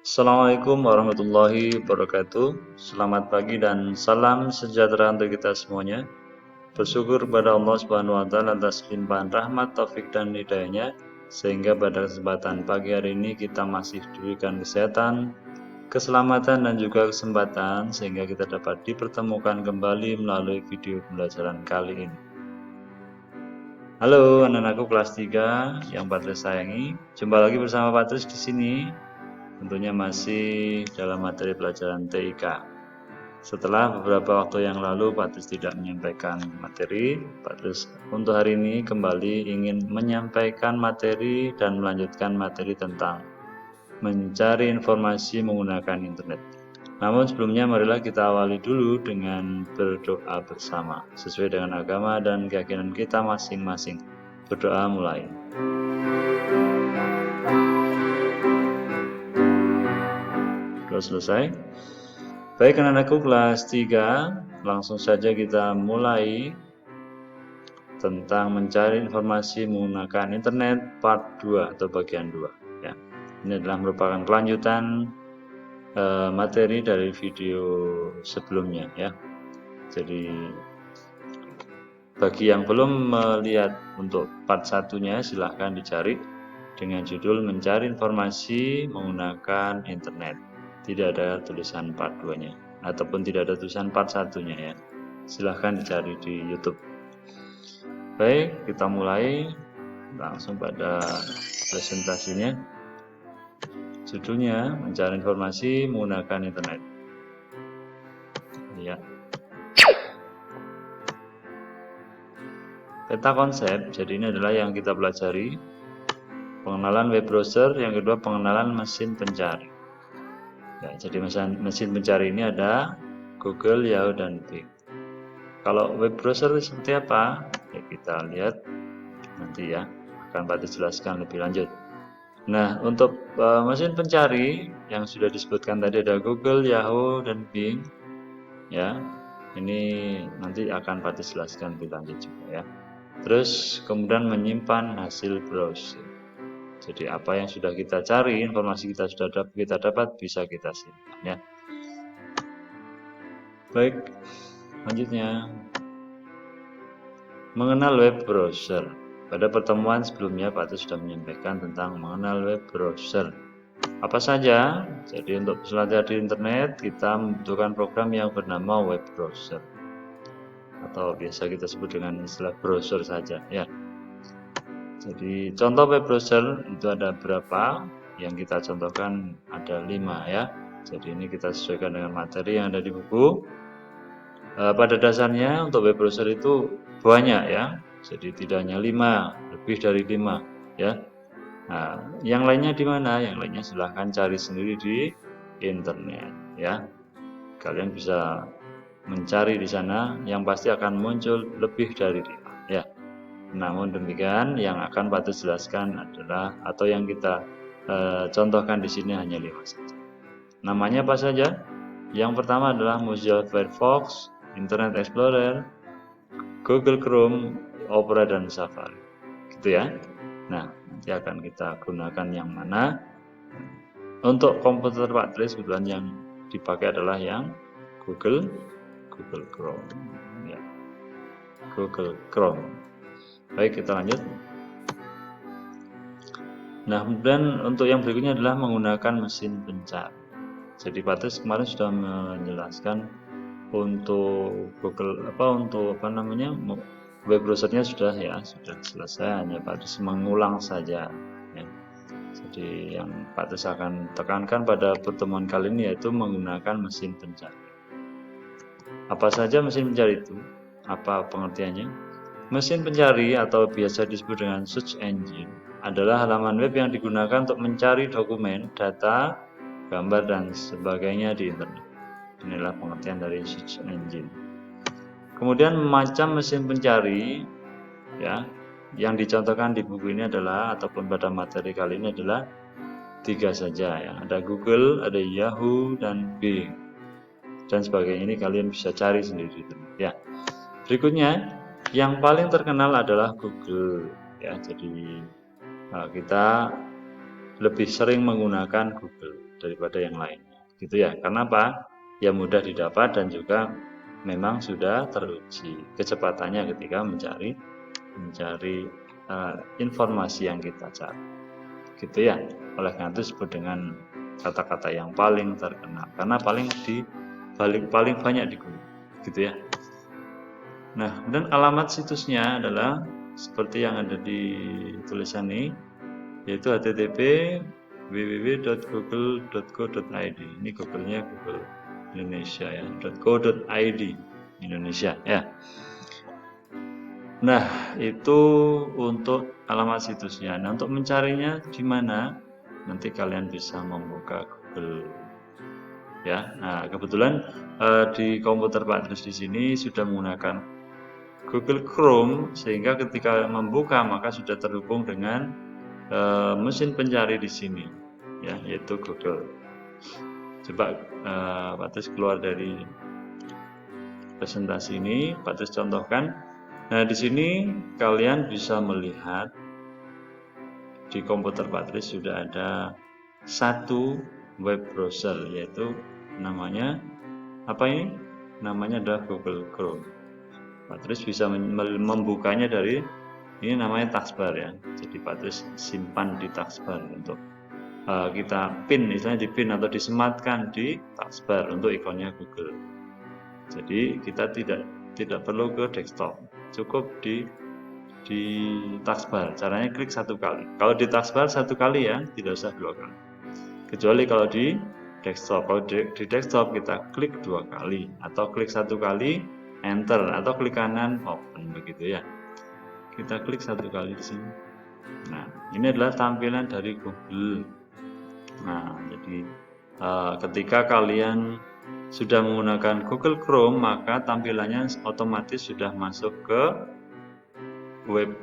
Assalamualaikum warahmatullahi wabarakatuh. Selamat pagi dan salam sejahtera untuk kita semuanya. Bersyukur kepada Allah Subhanahu wa taala atas limpahan rahmat, taufik dan hidayahnya sehingga pada kesempatan pagi hari ini kita masih diberikan kesehatan, keselamatan dan juga kesempatan sehingga kita dapat dipertemukan kembali melalui video pembelajaran kali ini. Halo anak-anakku kelas 3 yang Patris sayangi. Jumpa lagi bersama Patris di sini. Tentunya masih dalam materi pelajaran TIK. Setelah beberapa waktu yang lalu Patris tidak menyampaikan materi, Patris untuk hari ini kembali ingin menyampaikan materi dan melanjutkan materi tentang mencari informasi menggunakan internet. Namun sebelumnya marilah kita awali dulu dengan berdoa bersama sesuai dengan agama dan keyakinan kita masing-masing. Berdoa mulai. Sudah selesai? Baik anak-anakku kelas 3, langsung saja kita mulai tentang mencari informasi menggunakan internet part 2 atau bagian 2 ya. Ini adalah merupakan kelanjutan materi dari video sebelumnya ya. Jadi bagi yang belum melihat untuk part 1-nya silahkan dicari dengan judul mencari informasi menggunakan internet. Tidak ada tulisan part 2-nya ataupun tidak ada tulisan part 1-nya ya. Silahkan dicari di YouTube. Baik, kita mulai langsung pada presentasinya. Judulnya mencari informasi menggunakan internet. Ya. Peta konsep, jadi ini adalah yang kita pelajari. Pengenalan web browser, yang kedua pengenalan mesin pencari. Ya, jadi mesin pencari ini ada Google, Yahoo, dan Bing. Kalau web browser seperti apa? Ya, kita lihat nanti ya, akan Patris jelaskan lebih lanjut. Nah, untuk mesin pencari yang sudah disebutkan tadi ada Google, Yahoo, dan Bing. Ya, ini nanti akan Patris jelaskan lebih lanjut juga ya. Terus kemudian menyimpan hasil browsing. Jadi apa yang sudah kita cari, informasi kita dapat bisa kita simpan ya. Baik, selanjutnya mengenal web browser. Pada pertemuan sebelumnya Pak Atu sudah menyampaikan tentang mengenal web browser. Apa saja? Jadi untuk belajar di internet kita membutuhkan program yang bernama web browser atau biasa kita sebut dengan istilah browser saja ya. Jadi contoh web browser itu ada berapa? Yang kita contohkan ada 5 ya. Jadi ini kita sesuaikan dengan materi yang ada di buku. Pada dasarnya untuk web browser itu banyak ya. Jadi tidak hanya 5, lebih dari 5 ya. Nah, yang lainnya di mana? Yang lainnya silahkan cari sendiri di internet ya. Kalian bisa mencari di sana, yang pasti akan muncul lebih dari 5 ya. Namun demikian, yang akan Patris jelaskan adalah atau yang kita contohkan di sini hanya 5 saja. Namanya apa saja? Yang pertama adalah Mozilla Firefox, Internet Explorer, Google Chrome, Opera dan Safari. Gitu ya. Nah, nanti akan kita gunakan yang mana? Untuk komputer Patris kebetulan yang dipakai adalah yang Google Chrome. Ya. Google Chrome. Baik, kita lanjut. Nah, kemudian untuk yang berikutnya adalah menggunakan mesin pencari. Jadi Patris kemarin sudah menjelaskan untuk Google web browsernya sudah selesai, hanya Patris mengulang saja. Ya. Jadi yang Patris akan tekankan pada pertemuan kali ini yaitu menggunakan mesin pencari. Apa saja mesin pencari itu? Apa pengertiannya? Mesin pencari atau biasa disebut dengan search engine adalah halaman web yang digunakan untuk mencari dokumen, data, gambar, dan sebagainya di internet. Inilah pengertian dari search engine. Kemudian macam mesin pencari ya, yang dicontohkan di buku ini adalah ataupun pada materi kali ini adalah 3 saja ya. Ada Google, ada Yahoo, dan Bing. Dan sebagainya ini kalian bisa cari sendiri ya. Berikutnya yang paling terkenal adalah Google ya. Jadi kita lebih sering menggunakan Google daripada yang lainnya, gitu ya. Karena apa? Ya mudah didapat dan juga memang sudah teruji kecepatannya ketika mencari informasi yang kita cari, gitu ya. Oleh karena itu disebut dengan kata-kata yang paling terkenal karena paling banyak digunakan, gitu ya. Nah, dan alamat situsnya adalah seperti yang ada di tulisan ini, yaitu http www.google.co.id. Ini Google-nya Google Indonesia ya, .co.id Indonesia ya. Nah, itu untuk alamat situsnya. Nah, untuk mencarinya di mana? Nanti kalian bisa membuka Google ya. Nah, kebetulan di komputer Pak Tris di sini sudah menggunakan Google Chrome, sehingga ketika membuka maka sudah terhubung dengan mesin pencari di sini ya, yaitu Google. Coba Pak Tris keluar dari presentasi ini, Pak Tris contohkan. Nah, di sini kalian bisa melihat di komputer Pak Tris sudah ada satu web browser, yaitu namanya apa ini? Namanya adalah Google Chrome. Pak Tris bisa membukanya dari ini, namanya taskbar ya. Jadi Pak Tris simpan di taskbar untuk kita pin, istilahnya di pin atau disematkan di taskbar untuk ikonnya Google. Jadi kita tidak perlu ke desktop, cukup di taskbar. Caranya klik satu kali. Kalau di taskbar satu kali ya, tidak usah dua kali. Kecuali kalau di desktop. Kalau di desktop kita klik dua kali atau klik satu kali, enter, atau klik kanan, open, begitu ya. Kita klik satu kali di sini. Nah, ini adalah tampilan dari Google. Nah, jadi ketika kalian sudah menggunakan Google Chrome, maka tampilannya otomatis sudah masuk ke web,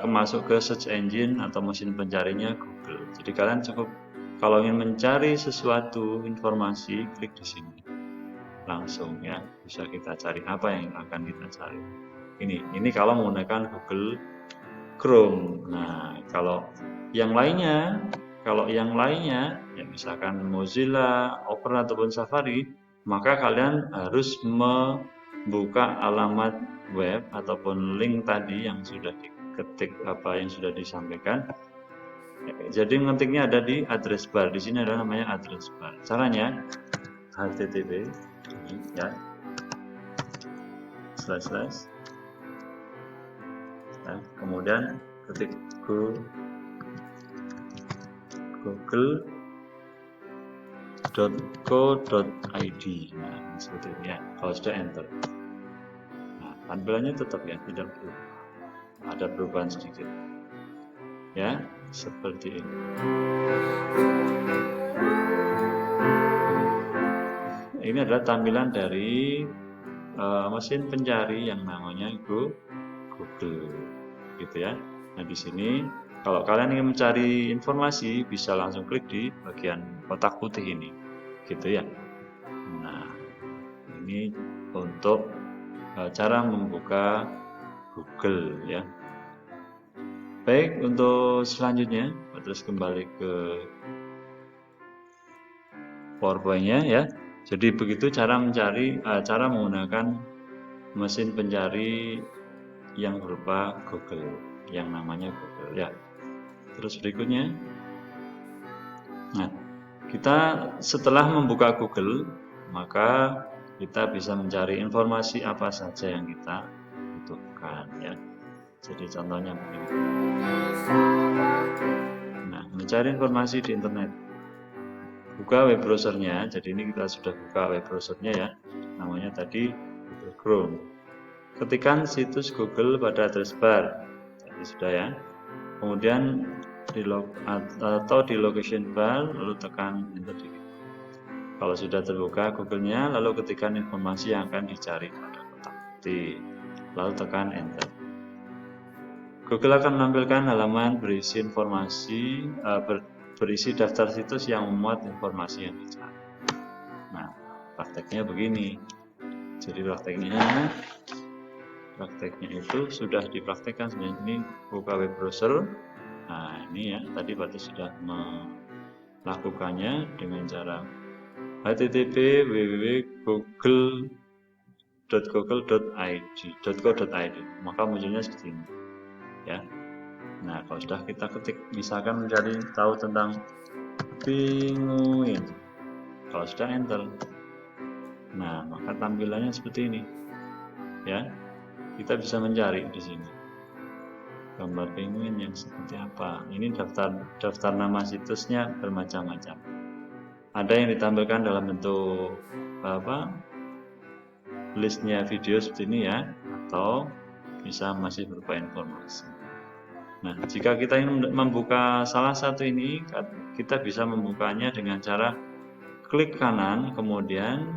masuk ke search engine atau mesin pencarinya Google. Jadi kalian cukup kalau ingin mencari sesuatu informasi, klik di sini langsung ya, bisa kita cari apa yang akan kita cari. Ini kalau menggunakan Google Chrome. Nah, kalau yang lainnya ya misalkan Mozilla, Opera ataupun Safari, maka kalian harus membuka alamat web ataupun link tadi yang sudah diketik, apa yang sudah disampaikan. Jadi ngetiknya ada di address bar. Di sini adalah namanya address bar. Caranya http ya // nah, kemudian ketik google.co.id. Nah, seperti ini ya. Kalau sudah enter, nah, tampilannya tetap ya, tidak berubah. Ada perubahan sedikit ya, seperti ini. Ini adalah tampilan dari mesin pencari yang namanya Google, gitu ya. Nah, di sini kalau kalian ingin mencari informasi bisa langsung klik di bagian kotak putih ini, gitu ya. Nah, ini untuk cara membuka Google ya. Baik, untuk selanjutnya terus kembali ke PowerPoint-nya ya. Jadi begitu cara menggunakan mesin pencari yang berupa Google, yang namanya Google ya. Terus berikutnya, nah, kita setelah membuka Google, maka kita bisa mencari informasi apa saja yang kita butuhkan ya. Jadi contohnya begini. Nah, mencari informasi di internet. Buka web browsernya. Jadi ini kita sudah buka web browsernya ya. Namanya tadi Google Chrome. Ketikkan situs Google pada address bar. Jadi sudah ya. Kemudian di location bar, lalu tekan enter. Kalau sudah terbuka Google-nya, lalu ketikkan informasi yang akan dicari pada kotak putih, lalu tekan enter. Google akan menampilkan halaman berisi informasi, berisi daftar situs yang memuat informasi yang dicari. Nah, prakteknya begini. Jadi prakteknya itu sudah dipraktekkan sebenarnya. Ini buka web browser, Nah, ini ya, tadi Patris sudah melakukannya dengan cara http://www.google.co.id, maka munculnya seperti ini ya. Nah, kalau sudah kita ketik, misalkan mencari tahu tentang pinguin, kalau sudah enter, nah maka tampilannya seperti ini ya. Kita bisa mencari di sini gambar penguin yang seperti apa. Ini daftar nama situsnya bermacam-macam. Ada yang ditampilkan dalam bentuk listnya video seperti ini ya, atau bisa masih berupa informasi. Nah, jika kita ingin membuka salah satu ini, kita bisa membukanya dengan cara klik kanan, kemudian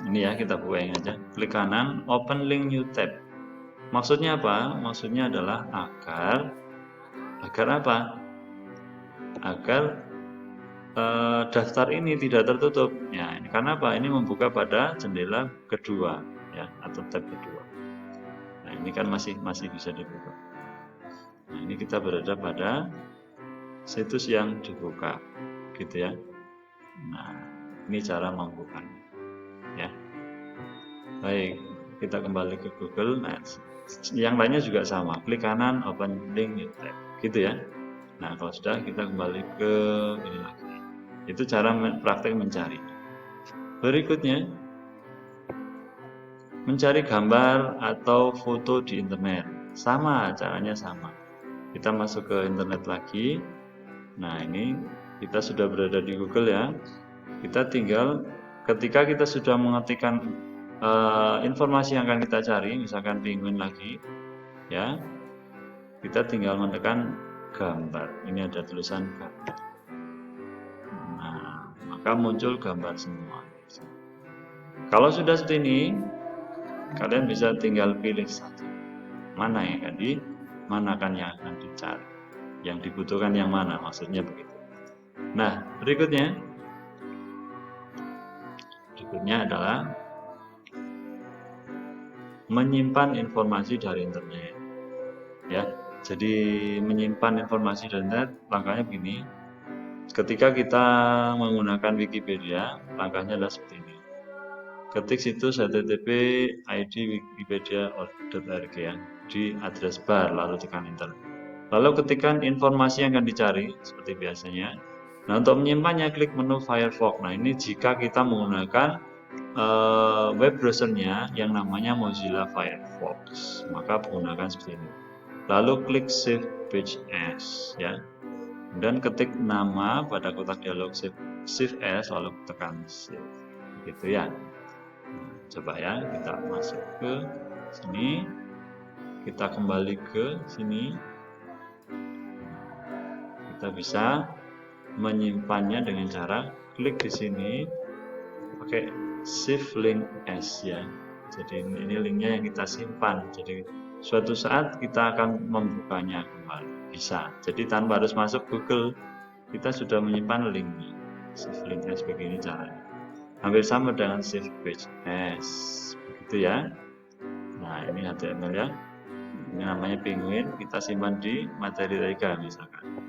ini ya, kita bukain aja, klik kanan, open link new tab. Maksudnya apa? Maksudnya adalah agar apa? Agar daftar ini tidak tertutup. Ya, ini karena apa? Ini membuka pada jendela kedua ya, atau tab kedua. Nah, ini kan masih bisa dibuka. Nah, ini kita berada pada situs yang dibuka, gitu ya. Nah, ini cara membukanya, ya. Baik, kita kembali ke Google. Nah, yang lainnya juga sama. Klik kanan, open link new tab, gitu ya. Nah, kalau sudah, kita kembali ke ini lagi. Itu cara praktek mencari. Berikutnya, mencari gambar atau foto di internet. Sama, caranya sama. Kita masuk ke internet lagi. Nah, ini kita sudah berada di Google ya. Kita tinggal ketika kita sudah mengetikkan informasi yang akan kita cari, misalkan penguin lagi, ya, kita tinggal menekan gambar. Ini ada tulisan gambar. Nah, maka muncul gambar semua. Kalau sudah seperti ini, kalian bisa tinggal pilih saja mana yang akan yang akan dicari, yang dibutuhkan yang mana, maksudnya begitu. Nah, berikutnya adalah menyimpan informasi dari internet. Ya, jadi menyimpan informasi dari internet, langkahnya begini. Ketika kita menggunakan Wikipedia, langkahnya adalah seperti ini. Ketik situs http://id.wikipedia.org ya di address bar, lalu tekan enter. Lalu ketikkan informasi yang akan dicari seperti biasanya. Nah, untuk menyimpannya klik menu Firefox. Nah, ini jika kita menggunakan web browsernya yang namanya Mozilla Firefox, maka gunakan seperti ini. Lalu klik Save Page As ya. Dan ketik nama pada kotak dialog Save As, lalu tekan Save. Gitu ya. Nah, coba ya, kita masuk ke sini. Kita kembali ke sini. Kita bisa menyimpannya dengan cara klik di sini pakai Save Link As ya. Jadi ini linknya yang kita simpan. Jadi suatu saat kita akan membukanya kembali. Bisa. Jadi tanpa harus masuk Google, kita sudah menyimpan linknya. Save Link As begini caranya. Hampir sama dengan Save Page As. Begitu ya. Nah, ini HTML ya. Ini namanya penguin. Kita simpan di materi Rega misalkan.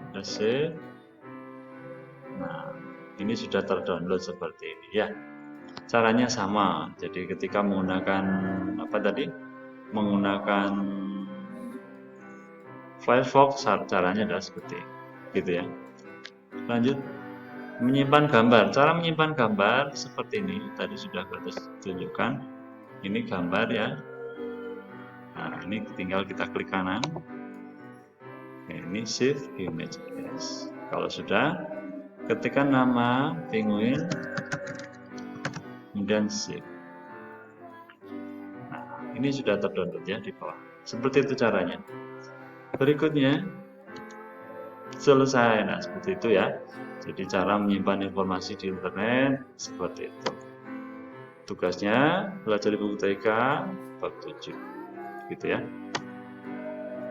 Kita save. Nah, ini sudah terdownload seperti ini ya. Caranya sama. Jadi ketika menggunakan menggunakan Firefox, caranya adalah seperti ini, gitu ya. Lanjut, menyimpan gambar. Cara menyimpan gambar seperti ini. Tadi sudah Patris tunjukkan. Ini gambar ya. Nah, ini tinggal kita klik kanan. Ini Save Image As. Kalau sudah, ketikkan nama penguin, kemudian save. Nah, ini sudah terdownload ya di bawah. Seperti itu caranya. Berikutnya, selesai. Nah, seperti itu ya. Jadi cara menyimpan informasi di internet seperti itu. Tugasnya belajar di buku TK bab 7. Gitu ya.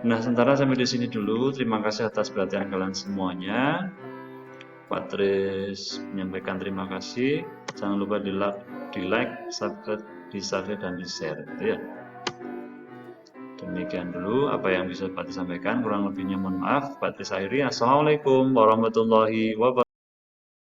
Nah, sementara sampai di sini dulu. Terima kasih atas perhatian kalian semuanya. Patris menyampaikan terima kasih. Jangan lupa di like, subscribe, dan di share, gitu ya. Demikian dulu apa yang bisa Pak Tis sampaikan, kurang lebihnya mohon maaf. Pak Tis akhiri. Assalamualaikum warahmatullahi wabarakatuh.